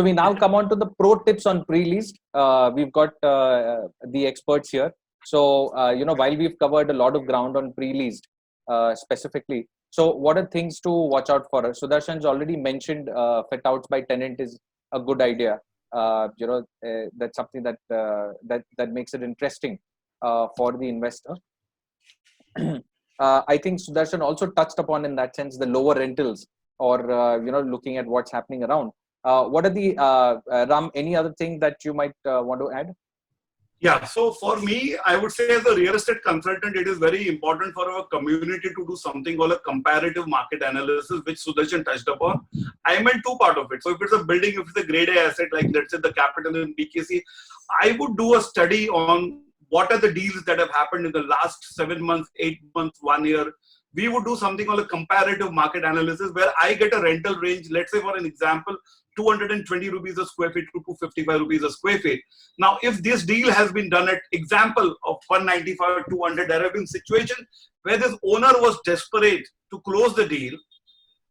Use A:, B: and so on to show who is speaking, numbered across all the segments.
A: So we now come on to the pro tips on pre-leased. We've got the experts here. So, while we've covered a lot of ground on pre-leased specifically, so what are things to watch out for? Sudarshan's already mentioned fit outs by tenant is a good idea. That's something that makes it interesting for the investor. I think Sudarshan also touched upon in that sense the lower rentals or looking at what's happening around. What are the Ram? Any other thing that you might want to add?
B: Yeah, so for me, I would say as a real estate consultant, it is very important for our community to do something called a comparative market analysis, which Sudarshan touched upon. I meant two parts of it. So if it's a building, if it's a grade A asset, like let's say the Capital in BKC, I would do a study on what are the deals that have happened in the last 7 months, 8 months, 1 year. We would do something called a comparative market analysis where I get a rental range, let's say for an example, 220 rupees a square feet to 255 rupees a square feet. Now, if this deal has been done at example of 195, 200, there have been situations where this owner was desperate to close the deal.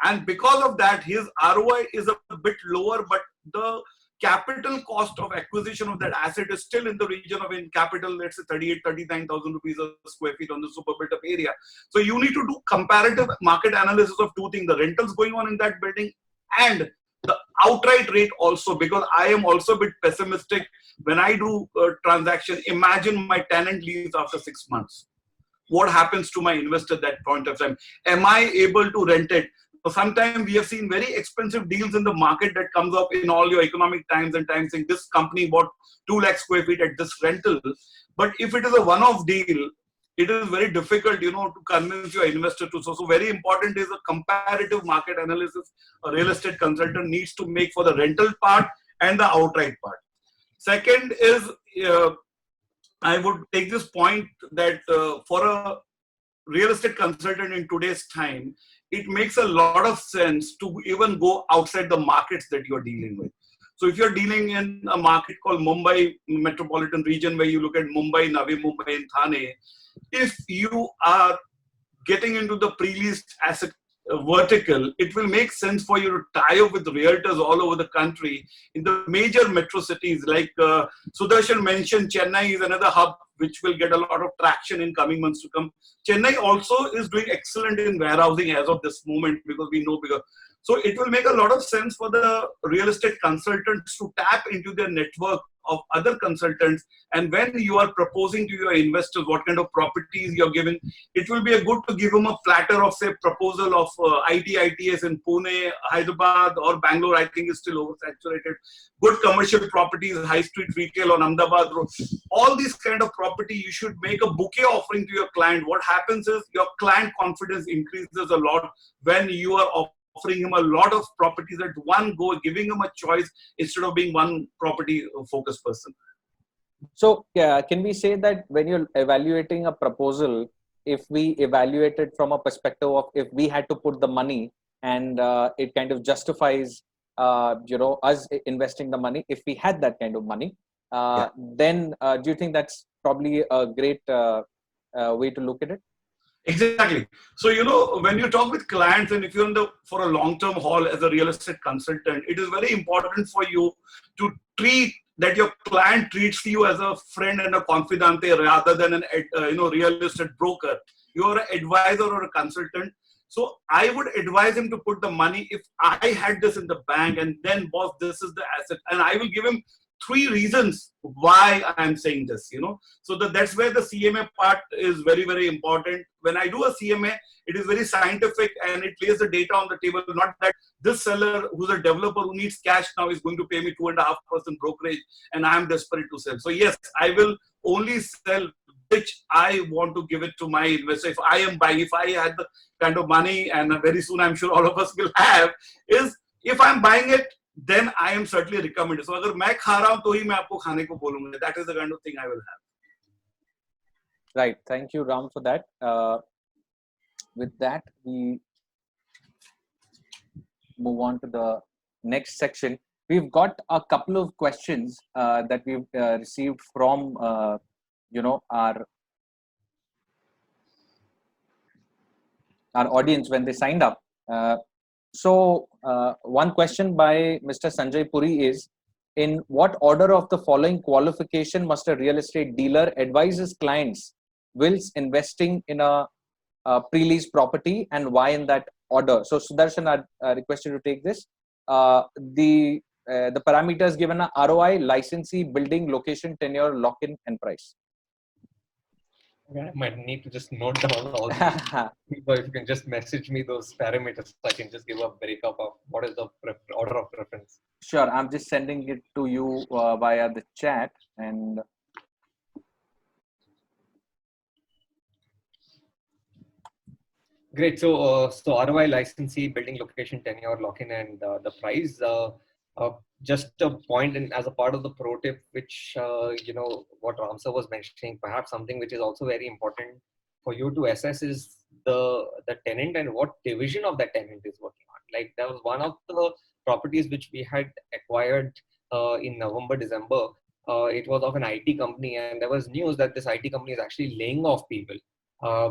B: And because of that, his ROI is a bit lower, but the capital cost of acquisition of that asset is still in the region of in capital, let's say 39,000 rupees a square feet on the super built up area. So you need to do comparative market analysis of two things, the rentals going on in that building and the outright rate also, because I am also a bit pessimistic when I do a transaction. Imagine my tenant leaves after 6 months. What happens to my investor at that point of time? Am I able to rent it? So sometimes we have seen very expensive deals in the market that comes up in all your economic times and times saying this company bought 2 lakh square feet at this rental. But if it is a one-off deal, it is very difficult, to convince your investor to. So very important is a comparative market analysis a real estate consultant needs to make for the rental part and the outright part. Second is, I would take this point that for a real estate consultant in today's time, it makes a lot of sense to even go outside the markets that you're dealing with. So if you're dealing in a market called Mumbai metropolitan region, where you look at Mumbai, Navi Mumbai and Thane, if you are getting into the pre-leased asset vertical, it will make sense for you to tie up with realtors all over the country in the major metro cities. Like Sudarshan mentioned, Chennai is another hub which will get a lot of traction in coming months to come. Chennai also is doing excellent in warehousing as of this moment, because we know bigger. So it will make a lot of sense for the real estate consultants to tap into their network of other consultants. And when you are proposing to your investors what kind of properties you're giving, it will be a good to give them a platter of, say, proposal of ITs in Pune, Hyderabad or Bangalore. I think is still oversaturated. Good commercial properties, high street retail on Ahmedabad Road. All these kind of property, you should make a bouquet offering to your client. What happens is your client confidence increases a lot when you are offering him a lot of properties at one go, giving him a choice instead of being one property focused person.
A: So, can we say that when you're evaluating a proposal, if we evaluate it from a perspective of if we had to put the money and it kind of justifies, us investing the money, if we had that kind of money, then do you think that's probably a great way to look at it?
B: Exactly. So, when you talk with clients and if you're for a long-term haul as a real estate consultant, it is very important for you to treat that your client treats you as a friend and a confidante rather than an real estate broker. You're an advisor or a consultant. So I would advise him to put the money, if I had this in the bank and then boss, this is the asset, and I will give him 3 reasons why I'm saying this, So that's where the CMA part is very, very important. When I do a CMA, it is very scientific and it lays the data on the table. Not that this seller who's a developer who needs cash now is going to pay me 2.5% brokerage and I'm desperate to sell. So yes, I will only sell which I want to give it to my investor. If I am buying, if I had the kind of money, and very soon I'm sure all of us will have, is if I'm buying it, then I am certainly recommended. So अगर मैं खा रहा हूँ तो ही मैं आपको खाने को बोलूँगा. That is the kind of thing I will have.
A: Right. Thank you, Ram, for that. With that, we move on to the next section. We've got a couple of questions that we've received from our audience when they signed up. So one question by Mr. Sanjay Puri is, in what order of the following qualification must a real estate dealer advise his clients whilst investing in a pre-lease property, and why in that order? So Sudarshan, I request you to take this. The parameters given are ROI, licensee, building, location, tenure, lock-in, and price.
C: I might need to just note down all these. So if you can just message me those parameters, I can just give a breakup of what is the order of preference.
A: Sure, I'm just sending it to you via the chat. And
C: great. So ROI, licensee, building, location, tenure, lock-in, and the price. Just a point, and as a part of the pro tip, which what Ramsar was mentioning, perhaps something which is also very important for you to assess is the tenant and what division of that tenant is working on. Like, there was one of the properties which we had acquired in November, December. It was of an IT company, and there was news that this IT company is actually laying off people.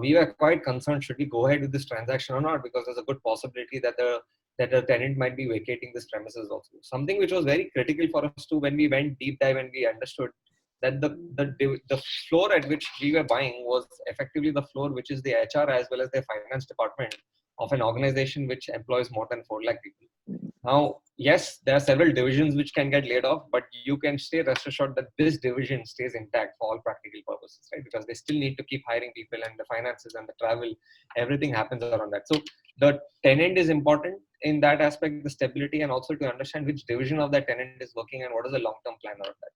C: We were quite concerned, should we go ahead with this transaction or not, because there's a good possibility that the tenant might be vacating this premises also. Something which was very critical for us too, when we went deep dive and we understood that the floor at which we were buying was effectively the floor which is the HR as well as the finance department of an organization which employs more than 4 lakh people. Now, yes, there are several divisions which can get laid off, but you can stay rest assured that this division stays intact for all practical purposes, right? Because they still need to keep hiring people, and the finances and the travel, everything happens around that. So the tenant is important in that aspect, the stability, and also to understand which division of that tenant is working and what is the long-term plan around that.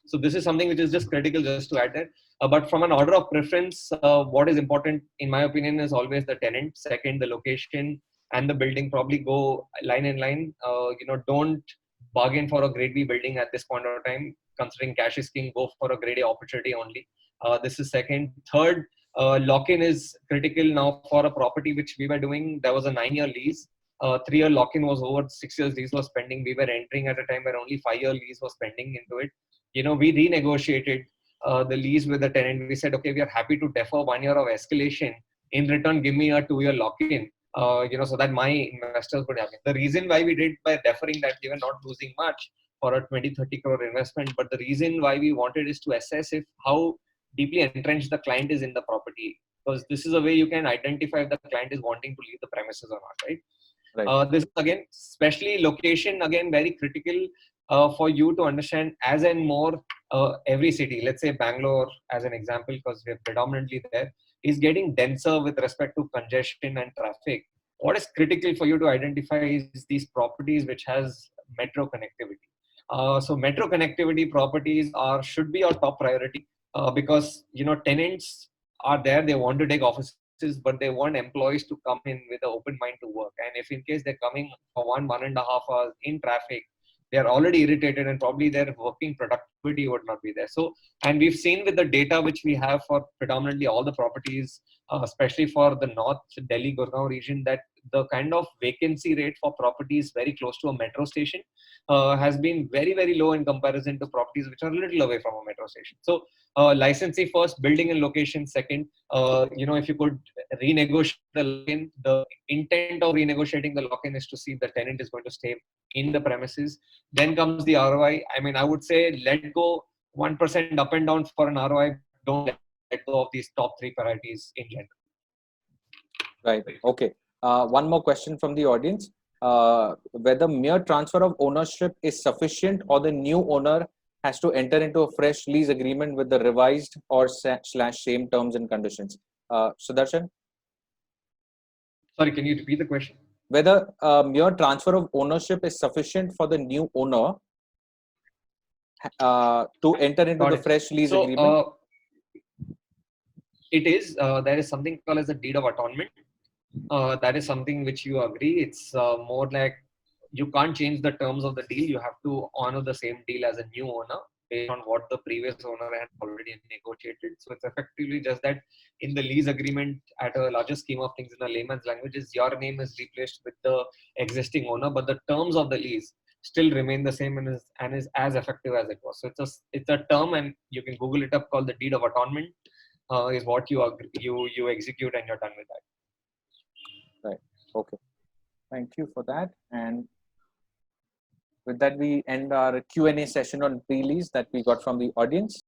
C: So this is something which is just critical just to add there. But from an order of preference, what is important, in my opinion, is always the tenant. Second, the location and the building. Probably go line in line. Don't bargain for a grade B building at this point of time. Considering cash is king, go for a grade A opportunity only. This is second. Third, lock-in is critical now for a property which we were doing. There was a 9-year lease. 3-year lock-in was over, 6 years lease was pending. We were entering at a time where only 5-year lease was pending into it. We renegotiated the lease with the tenant. We said, okay, we are happy to defer 1 year of escalation. In return, give me a 2-year lock-in. So that my investors would have it. The reason why we did by deferring that, we were not losing much for a 20-30 crore investment. But the reason why we wanted is to assess how deeply entrenched the client is in the property. Because this is a way you can identify if the client is wanting to leave the premises or not, right?
A: right.
C: This again, especially location, again, very critical for you to understand as and more every city, let's say Bangalore as an example, because we're predominantly there, is getting denser with respect to congestion and traffic. What is critical for you to identify is these properties which has metro connectivity. So metro connectivity properties should be our top priority because tenants are there, they want to take offices, but they want employees to come in with an open mind to work. And if in case they're coming for 1.5 hours in traffic, they are already irritated and probably their working productivity would not be there. So, and we've seen with the data which we have for predominantly all the properties, especially for the North Delhi, Gurgaon region, that the kind of vacancy rate for properties very close to a metro station has been very, very low in comparison to properties which are a little away from a metro station. So, licensee first, building and location second. If you could renegotiate the lock-in, the intent of renegotiating the lock-in is to see if the tenant is going to stay in the premises. Then comes the ROI. I mean, I would say let go 1% up and down for an ROI. Don't let go of these top 3 priorities in general.
A: Right. Okay. One more question from the audience. Whether mere transfer of ownership is sufficient or the new owner has to enter into a fresh lease agreement with the revised or / same terms and conditions. Sudarshan?
C: Sorry, can you repeat the question?
A: Whether mere transfer of ownership is sufficient for the new owner to enter into the fresh lease agreement?
C: It is. There is something called as a deed of atonement. That is something which you agree. It's more like you can't change the terms of the deal. You have to honor the same deal as a new owner based on what the previous owner had already negotiated. So it's effectively just that in the lease agreement, at a larger scheme of things, in a layman's language, is your name is replaced with the existing owner, but the terms of the lease still remain the same and is as effective as it was. So it's a term, and you can Google it up, called the deed of atonement. Is what you execute and you're done with that.
A: Right. Okay. Thank you for that. And with that, we end our Q&A session on pre-lease that we got from the audience.